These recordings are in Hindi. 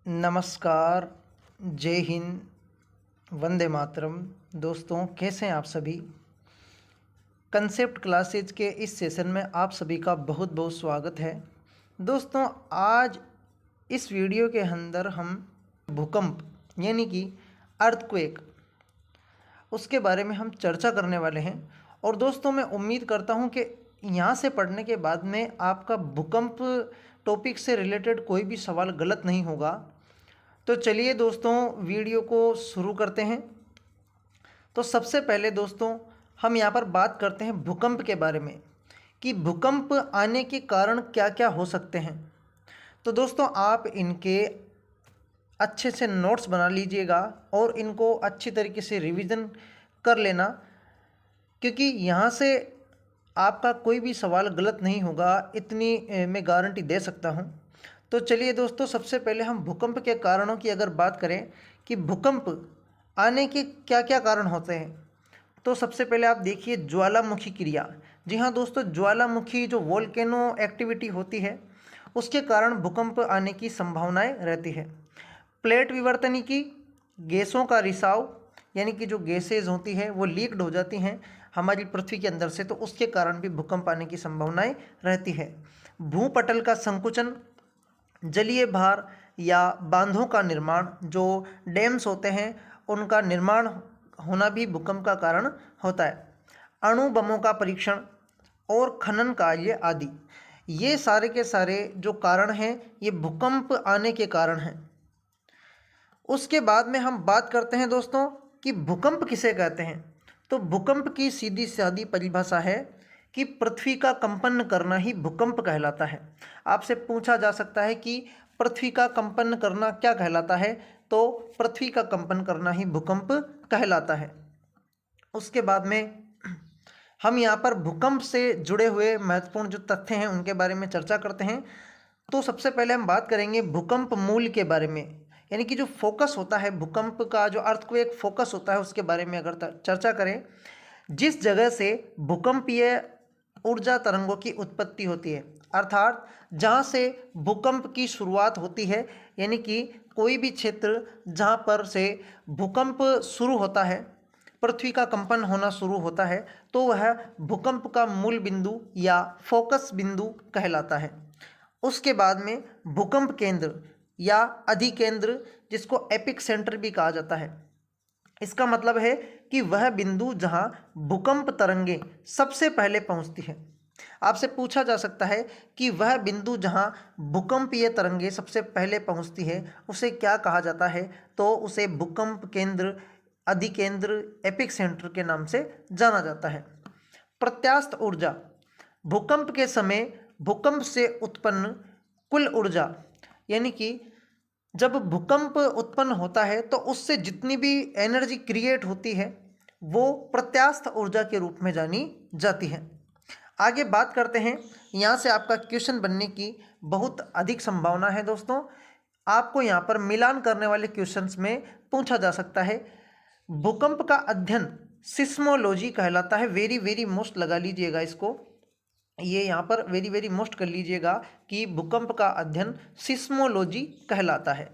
नमस्कार, जय हिंद, वंदे मातरम। दोस्तों, कैसे हैं आप सभी? कंसेप्ट क्लासेज के इस सेशन में आप सभी का बहुत बहुत स्वागत है। दोस्तों, आज इस वीडियो के अंदर हम भूकंप यानी कि अर्थक्वेक उसके बारे में हम चर्चा करने वाले हैं। और दोस्तों, मैं उम्मीद करता हूं कि यहाँ से पढ़ने के बाद में आपका भूकंप टॉपिक से रिलेटेड कोई भी सवाल गलत नहीं होगा। तो चलिए दोस्तों, वीडियो को शुरू करते हैं। तो सबसे पहले दोस्तों, हम यहाँ पर बात करते हैं भूकंप के बारे में कि भूकंप आने के कारण क्या क्या हो सकते हैं। तो दोस्तों, आप इनके अच्छे से नोट्स बना लीजिएगा और इनको अच्छी तरीके से रिवीजन कर लेना, क्योंकि यहाँ से आपका कोई भी सवाल गलत नहीं होगा, इतनी मैं गारंटी दे सकता हूँ। तो चलिए दोस्तों, सबसे पहले हम भूकंप के कारणों की अगर बात करें कि भूकंप आने के क्या क्या कारण होते हैं, तो सबसे पहले आप देखिए ज्वालामुखी क्रिया। जी हाँ दोस्तों, ज्वालामुखी जो वोल्केनो एक्टिविटी होती है उसके कारण भूकंप आने की संभावनाएं रहती है। प्लेट विवर्तनिकी, गैसों का रिसाव, यानी कि जो गैसेज होती हैं वो लीक्ड हो जाती हैं हमारी पृथ्वी के अंदर से, तो उसके कारण भी भूकंप आने की संभावनाएं रहती है। भूपटल का संकुचन, जलीय भार या बांधों का निर्माण, जो डैम्स होते हैं उनका निर्माण होना भी भूकंप का कारण होता है। अणु बमों का परीक्षण और खनन कार्य आदि, ये सारे के सारे जो कारण हैं ये भूकंप आने के कारण हैं। उसके बाद में हम बात करते हैं दोस्तों कि भूकंप किसे कहते हैं। तो भूकंप की सीधी सादी परिभाषा है कि पृथ्वी का कंपन करना ही भूकंप कहलाता है। आपसे पूछा जा सकता है कि पृथ्वी का कंपन करना क्या कहलाता है, तो पृथ्वी का कंपन करना ही भूकंप कहलाता है। उसके बाद में हम यहाँ पर भूकंप से जुड़े हुए महत्वपूर्ण जो तथ्य हैं उनके बारे में चर्चा करते हैं। तो सबसे पहले हम बात करेंगे भूकंप मूल के बारे में, यानी कि जो फोकस होता है भूकंप का, जो अर्थक्वेक फोकस होता है उसके बारे में अगर चर्चा करें। जिस जगह से भूकंपीय ऊर्जा तरंगों की उत्पत्ति होती है, अर्थात जहाँ से भूकंप की शुरुआत होती है, यानी कि कोई भी क्षेत्र जहाँ पर से भूकंप शुरू होता है, पृथ्वी का कंपन होना शुरू होता है, तो वह भूकंप का मूल बिंदु या फोकस बिंदु कहलाता है। उसके बाद में भूकंप केंद्र या अधिकेंद्र, जिसको एपिक सेंटर भी कहा जाता है, इसका मतलब है कि वह बिंदु जहां भूकंप तरंगे सबसे पहले पहुंचती है। आपसे पूछा जा सकता है कि वह बिंदु जहां भूकंपीय तरंगे सबसे पहले पहुंचती है उसे क्या कहा जाता है, तो उसे भूकंप केंद्र, अधिकेंद्र, एपिक सेंटर के नाम से जाना जाता है। प्रत्यास्थ ऊर्जा, भूकंप के समय भूकंप से उत्पन्न कुल ऊर्जा, यानी कि जब भूकंप उत्पन्न होता है तो उससे जितनी भी एनर्जी क्रिएट होती है वो प्रत्यास्थ ऊर्जा के रूप में जानी जाती है। आगे बात करते हैं, यहाँ से आपका क्वेश्चन बनने की बहुत अधिक संभावना है दोस्तों। आपको यहाँ पर मिलान करने वाले क्वेश्चंस में पूछा जा सकता है। भूकंप का अध्ययन सिस्मोलॉजी कहलाता है। वेरी वेरी मोस्ट लगा लीजिएगा इसको, ये यहाँ पर वेरी वेरी मोस्ट कर लीजिएगा कि भूकंप का अध्ययन सिस्मोलॉजी कहलाता है।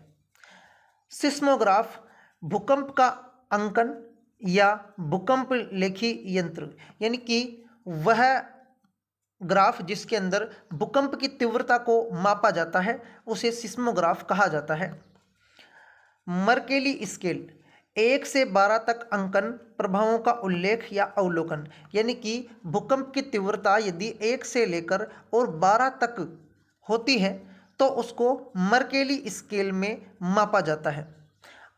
सिस्मोग्राफ, भूकंप का अंकन या भूकंप लेखी यंत्र, यानी कि वह ग्राफ जिसके अंदर भूकंप की तीव्रता को मापा जाता है उसे सिस्मोग्राफ कहा जाता है। मर्केली स्केल, 1 से 12 तक अंकन प्रभावों का उल्लेख या अवलोकन, यानी कि भूकंप की तीव्रता यदि 1 से लेकर और 12 तक होती है तो उसको मर्केली स्केल में मापा जाता है।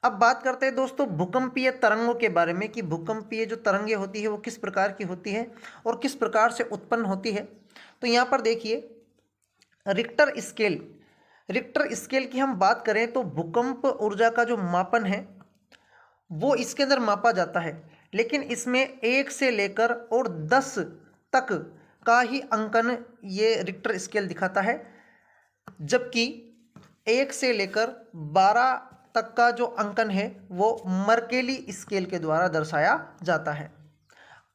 अब बात करते हैं दोस्तों भूकंपीय तरंगों के बारे में कि भूकंपीय जो तरंगे होती है वो किस प्रकार की होती है और किस प्रकार से उत्पन्न होती है। तो यहाँ पर देखिए रिक्टर स्केल, रिक्टर स्केल की हम बात करें तो भूकंप ऊर्जा का जो मापन है वो इसके अंदर मापा जाता है, लेकिन इसमें 1 से लेकर और 10 तक का ही अंकन ये रिक्टर स्केल दिखाता है, जबकि 1 से लेकर 12 तक का जो अंकन है वो मर्केली स्केल के द्वारा दर्शाया जाता है।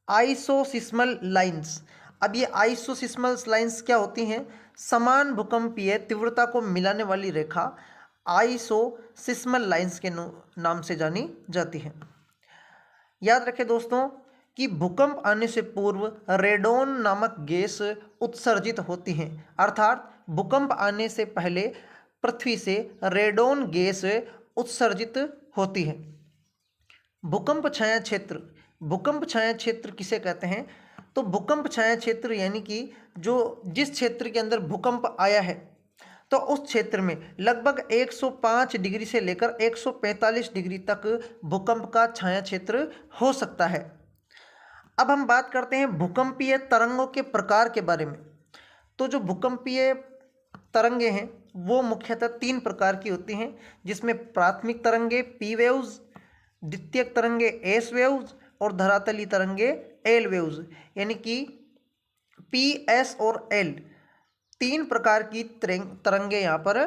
आइसोसिस्मल लाइंस, अब ये आइसोसिस्मल लाइंस क्या होती हैं? समान भूकंपीय तीव्रता को मिलाने वाली रेखा आइसोसिस्मल लाइंस के नाम से जानी जाती है। याद रखें दोस्तों कि भूकंप आने से पूर्व रेडोन नामक गैस उत्सर्जित होती है, अर्थात भूकंप आने से पहले पृथ्वी से रेडोन गैस उत्सर्जित होती है। भूकंप छाया क्षेत्र, भूकंप छाया क्षेत्र किसे कहते हैं? तो भूकंप छाया क्षेत्र यानी कि जो जिस क्षेत्र के अंदर भूकंप आया है तो उस क्षेत्र में लगभग 105 डिग्री से लेकर 145 डिग्री तक भूकंप का छाया क्षेत्र हो सकता है। अब हम बात करते हैं भूकंपीय तरंगों के प्रकार के बारे में। तो जो भूकंपीय तरंगे हैं वो मुख्यतः 3 प्रकार की होती हैं, जिसमें प्राथमिक तरंगे पी वेव्स, द्वितीयक तरंगे एस वेव्स और धरातलीय तरंगे एल वेव्स, यानी कि पी, एस और एल 3 प्रकार की तरंगे यहाँ पर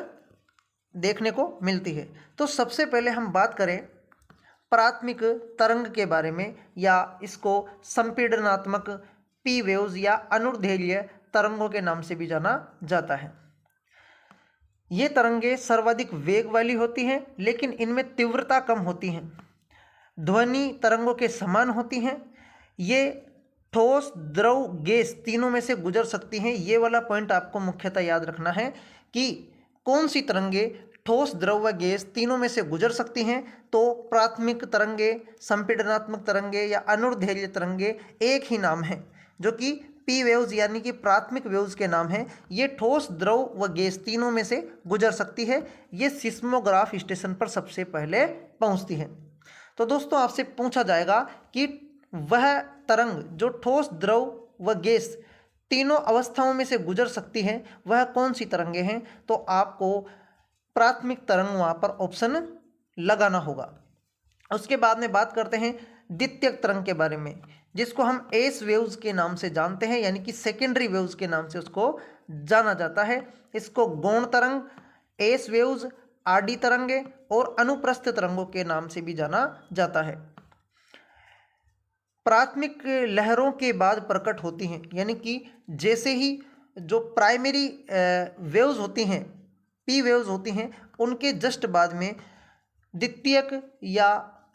देखने को मिलती है। तो सबसे पहले हम बात करें प्राथमिक तरंग के बारे में, या इसको संपीड़नात्मक पी वेव्स या अनुदैर्ध्य तरंगों के नाम से भी जाना जाता है। ये तरंगे सर्वाधिक वेग वाली होती हैं, लेकिन इनमें तीव्रता कम होती है, ध्वनि तरंगों के समान होती हैं। ये ठोस, द्रव, गैस तीनों में से गुजर सकती हैं। ये वाला पॉइंट आपको मुख्यतः याद रखना है कि कौन सी तरंगे ठोस, द्रव व गैस तीनों में से गुजर सकती हैं। तो प्राथमिक तरंगे, संपीड़नात्मक तरंगे या अनुदैर्ध्य तरंगे एक ही नाम है, जो कि पी वेव्स यानी कि प्राथमिक वेव्स के नाम है। ये ठोस, द्रव व गैस तीनों में से गुजर सकती है। ये सिस्मोग्राफ स्टेशन पर सबसे पहले पहुंचती है। तो दोस्तों आपसे पूछा जाएगा कि वह तरंग जो ठोस, द्रव व गैस तीनों अवस्थाओं में से गुजर सकती है वह कौन सी तरंगे हैं? तो आपको प्राथमिक तरंग वहाँ पर ऑप्शन लगाना होगा। उसके बाद में बात करते हैं द्वितीयक तरंग के बारे में, जिसको हम एस वेव्स के नाम से जानते हैं, यानी कि सेकेंडरी वेव्स के नाम से उसको जाना जाता है। इसको गौण तरंग, एस वेव्स, आडी तरंगे और अनुप्रस्थ तरंगों के नाम से भी जाना जाता है। प्राथमिक लहरों के बाद प्रकट होती हैं, यानी कि जैसे ही जो प्राइमरी वेव्स होती हैं, पी वेव्स होती हैं, उनके जस्ट बाद में द्वितीयक या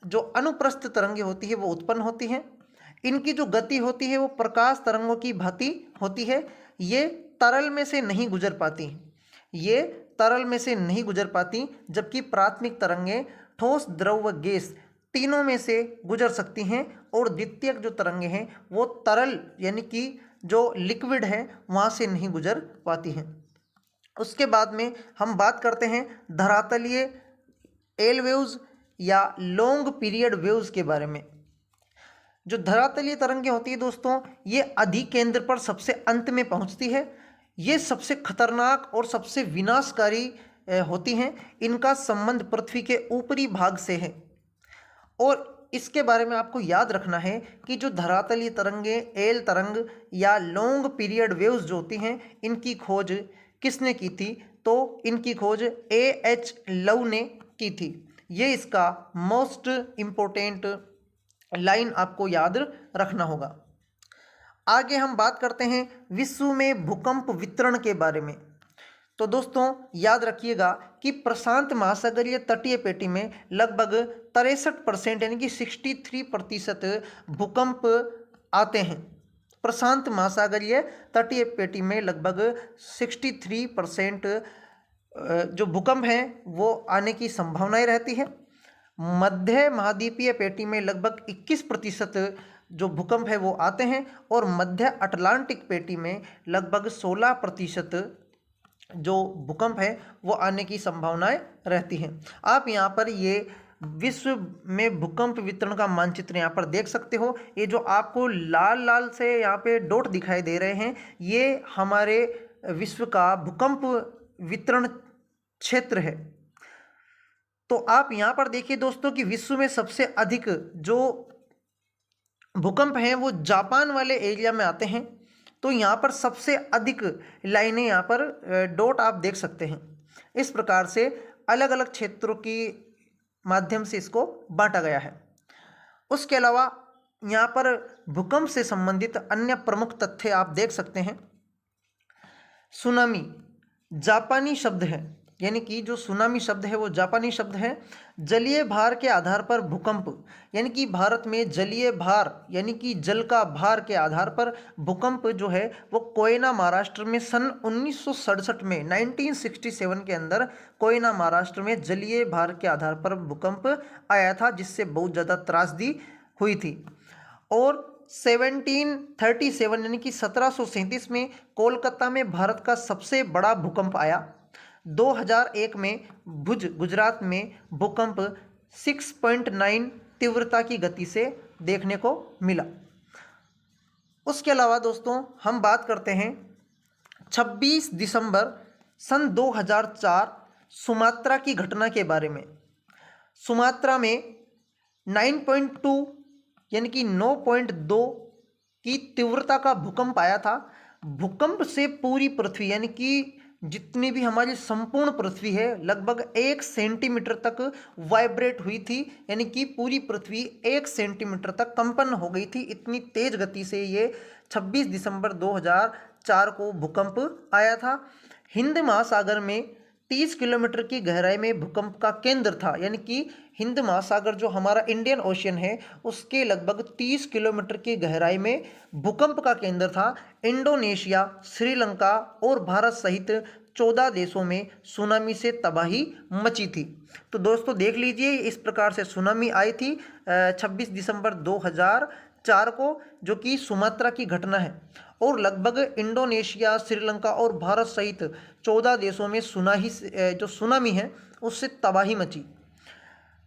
जो अनुप्रस्थ तरंगे होती है वो उत्पन्न होती हैं। इनकी जो गति होती है वो प्रकाश तरंगों की भांति होती है। ये तरल में से नहीं गुजर पाती, ये तरल में से नहीं गुजर पाती, जबकि प्राथमिक तरंगें ठोस, द्रव व गैस तीनों में से गुजर सकती हैं। और द्वितीयक जो तरंगे हैं वो तरल यानी कि जो लिक्विड है वहाँ से नहीं गुजर पाती हैं। उसके बाद में हम बात करते हैं धरातलीय एल वेव्स या लॉन्ग पीरियड वेव्स के बारे में। जो धरातलीय तरंगें होती है दोस्तों, ये अधिकेंद्र पर सबसे अंत में पहुंचती है। ये सबसे खतरनाक और सबसे विनाशकारी होती हैं। इनका संबंध पृथ्वी के ऊपरी भाग से है। और इसके बारे में आपको याद रखना है कि जो धरातलीय तरंगे, एल तरंग या लॉन्ग पीरियड वेव्स जो होती हैं, इनकी खोज किसने की थी? तो इनकी खोज A.H. लव ने की थी। ये इसका मोस्ट इम्पोर्टेंट लाइन आपको याद रखना होगा। आगे हम बात करते हैं विश्व में भूकंप वितरण के बारे में। तो दोस्तों याद रखिएगा कि प्रशांत महासागरीय तटीय पेटी में लगभग 63% यानी कि 63% भूकंप आते हैं। प्रशांत महासागरीय तटीय पेटी में लगभग 63% जो भूकंप हैं वो आने की संभावनाएं रहती है। मध्य महाद्वीपीय पेटी में लगभग 21% जो भूकंप है वो आते हैं। और मध्य अटलांटिक पेटी में लगभग 16% जो भूकंप है वो आने की संभावनाएं रहती हैं। आप यहाँ पर ये विश्व में भूकंप वितरण का मानचित्र यहाँ पर देख सकते हो। ये जो आपको लाल लाल से यहाँ पे डॉट दिखाई दे रहे हैं, ये हमारे विश्व का भूकंप वितरण क्षेत्र है। तो आप यहाँ पर देखिए दोस्तों कि विश्व में सबसे अधिक जो भूकंप हैं वो जापान वाले एरिया में आते हैं। तो यहाँ पर सबसे अधिक लाइनें यहाँ पर डॉट आप देख सकते हैं। इस प्रकार से अलग अलग क्षेत्रों की माध्यम से इसको बांटा गया है। उसके अलावा यहाँ पर भूकंप से संबंधित अन्य प्रमुख तथ्य आप देख सकते हैं। सुनामी जापानी शब्द है यानी कि जो सुनामी शब्द है वो जापानी शब्द है। जलीय भार के आधार पर भूकंप, यानी कि भारत में जलीय भार यानी कि जल का भार के आधार पर भूकंप जो है वो कोयना महाराष्ट्र में सन 1967 में 1967 के अंदर कोयना महाराष्ट्र में जलीय भार के आधार पर भूकंप आया था, जिससे बहुत ज़्यादा त्रासदी हुई थी। और 1737 यानी कि 1737 में कोलकाता में भारत का सबसे बड़ा भूकंप आया। 2001 में भुज गुजरात में भूकंप 6.9 तीव्रता की गति से देखने को मिला। उसके अलावा दोस्तों हम बात करते हैं 26 दिसंबर सन 2004 सुमात्रा की घटना के बारे में। सुमात्रा में 9.2 यानी कि 9.2 की तीव्रता का भूकंप आया था। भूकंप से पूरी पृथ्वी यानी कि जितनी भी हमारी संपूर्ण पृथ्वी है लगभग 1 सेंटीमीटर तक वाइब्रेट हुई थी, यानी कि पूरी पृथ्वी 1 सेंटीमीटर तक कंपन हो गई थी। इतनी तेज गति से ये 26 दिसंबर 2004 को भूकंप आया था। हिंद महासागर में 30 किलोमीटर की गहराई में भूकंप का केंद्र था, यानी कि हिंद महासागर जो हमारा इंडियन ओशियन है उसके लगभग 30 किलोमीटर की गहराई में भूकंप का केंद्र था। इंडोनेशिया, श्रीलंका और भारत सहित 14 देशों में सुनामी से तबाही मची थी। तो दोस्तों देख लीजिए, इस प्रकार से सुनामी आई थी 26 दिसंबर 2004 को, जो कि सुमात्रा की घटना है। और लगभग इंडोनेशिया, श्रीलंका और भारत सहित 14 देशों में जो सुनामी है उससे तबाही मची।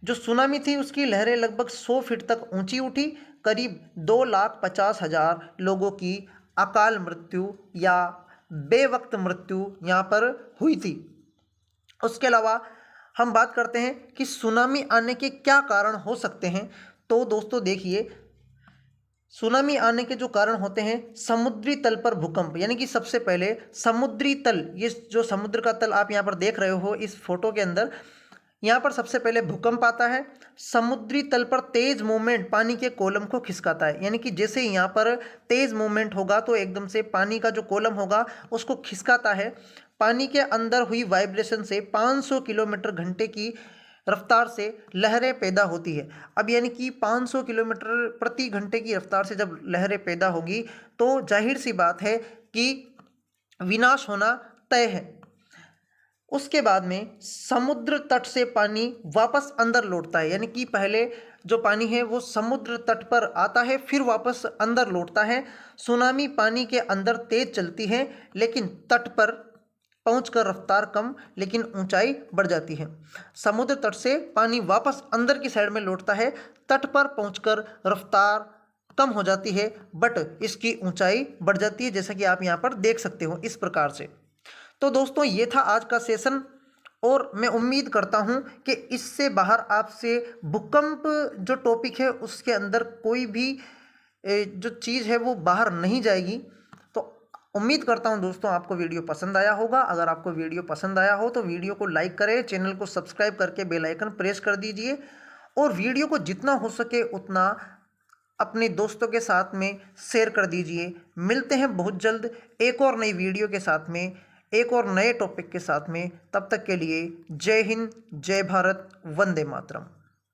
जो सुनामी थी उसकी लहरें लगभग 100 फीट तक ऊंची उठी। करीब 2,50,000 लोगों की अकाल मृत्यु या बेवक्त मृत्यु यहाँ पर हुई थी। उसके अलावा हम बात करते हैं कि सुनामी आने के क्या कारण हो सकते हैं। तो दोस्तों देखिए, सुनामी आने के जो कारण होते हैं, समुद्री तल पर भूकंप, यानी कि सबसे पहले समुद्री तल, ये जो समुद्र का तल आप यहाँ पर देख रहे हो इस फोटो के अंदर, यहाँ पर सबसे पहले भूकंप आता है। समुद्री तल पर तेज मूवमेंट पानी के कॉलम को खिसकाता है, यानी कि जैसे यहाँ पर तेज मूवमेंट होगा तो एकदम से पानी का जो कॉलम होगा उसको खिसकाता है। पानी के अंदर हुई वाइब्रेशन से 500 किलोमीटर घंटे की रफ्तार से लहरें पैदा होती है। अब यानी कि 500 किलोमीटर प्रति घंटे की रफ्तार से जब लहरें पैदा होगी तो जाहिर सी बात है कि विनाश होना तय है। उसके बाद में समुद्र तट से पानी वापस अंदर लौटता है, यानी कि पहले जो पानी है वो समुद्र तट पर आता है फिर वापस अंदर लौटता है। सुनामी पानी के अंदर तेज चलती है लेकिन तट पर पहुंचकर रफ्तार कम लेकिन ऊंचाई बढ़ जाती है। समुद्र तट से पानी वापस अंदर की साइड में लौटता है, तट पर पहुंचकर रफ्तार कम हो जाती है बट इसकी ऊंचाई बढ़ जाती है, जैसा कि आप यहाँ पर देख सकते हो इस प्रकार से। तो दोस्तों ये था आज का सेशन और मैं उम्मीद करता हूँ कि इससे बाहर आपसे भूकंप जो टॉपिक है उसके अंदर कोई भी जो चीज़ है वो बाहर नहीं जाएगी। तो उम्मीद करता हूँ दोस्तों आपको वीडियो पसंद आया होगा। अगर आपको वीडियो पसंद आया हो तो वीडियो को लाइक करें, चैनल को सब्सक्राइब करके बेल आइकन प्रेस कर दीजिए और वीडियो को जितना हो सके उतना अपने दोस्तों के साथ में शेयर कर दीजिए। मिलते हैं बहुत जल्द एक और नई वीडियो के साथ में, एक और नए टॉपिक के साथ में। तब तक के लिए जय हिंद, जय भारत, वंदे मातरम।